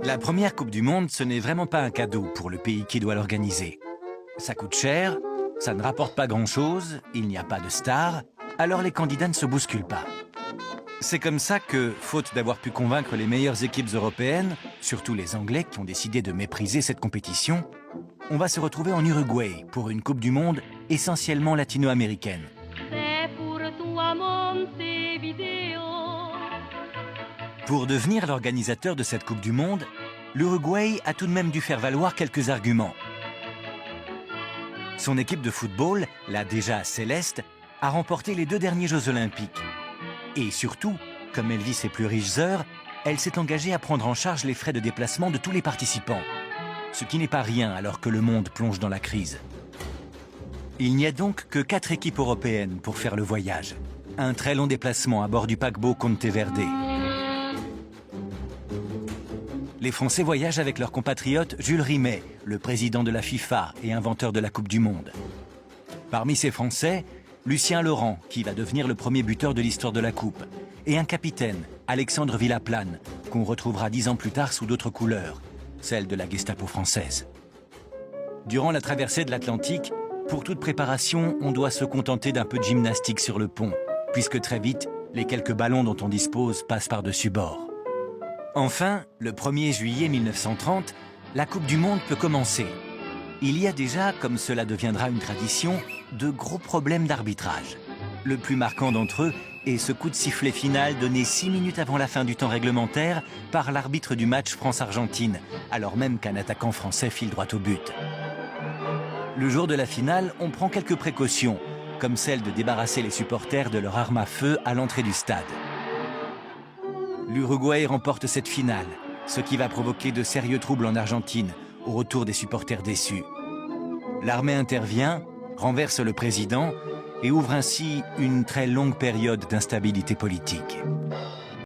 La première Coupe du Monde, ce n'est vraiment pas un cadeau pour le pays qui doit l'organiser. Ça coûte cher, ça ne rapporte pas grand-chose, il n'y a pas de stars, alors les candidats ne se bousculent pas. C'est comme ça que, faute d'avoir pu convaincre les meilleures équipes européennes, surtout les Anglais qui ont décidé de mépriser cette compétition, on va se retrouver en Uruguay pour une Coupe du Monde essentiellement latino-américaine. Pour devenir l'organisateur de cette Coupe du Monde, l'Uruguay a tout de même dû faire valoir quelques arguments. Son équipe de football, la déjà Céleste, a remporté les 2 derniers Jeux Olympiques. Et surtout, comme elle vit ses plus riches heures, elle s'est engagée à prendre en charge les frais de déplacement de tous les participants. Ce qui n'est pas rien alors que le monde plonge dans la crise. Il n'y a donc que 4 équipes européennes pour faire le voyage. Un très long déplacement à bord du paquebot Conteverde. Les Français voyagent avec leur compatriote Jules Rimet, le président de la FIFA et inventeur de la Coupe du Monde. Parmi ces Français, Lucien Laurent, qui va devenir le premier buteur de l'histoire de la Coupe, et un capitaine, Alexandre Villaplane, qu'on retrouvera 10 ans plus tard sous d'autres couleurs, celle de la Gestapo française. Durant la traversée de l'Atlantique, pour toute préparation, on doit se contenter d'un peu de gymnastique sur le pont, puisque très vite, les quelques ballons dont on dispose passent par-dessus bord. Enfin, le 1er juillet 1930, la Coupe du Monde peut commencer. Il y a déjà, comme cela deviendra une tradition, de gros problèmes d'arbitrage. Le plus marquant d'entre eux est ce coup de sifflet final donné 6 minutes avant la fin du temps réglementaire par l'arbitre du match France-Argentine, alors même qu'un attaquant français file droit au but. Le jour de la finale, on prend quelques précautions, comme celle de débarrasser les supporters de leur arme à feu à l'entrée du stade. L'Uruguay remporte cette finale, ce qui va provoquer de sérieux troubles en Argentine, au retour des supporters déçus. L'armée intervient, renverse le président et ouvre ainsi une très longue période d'instabilité politique.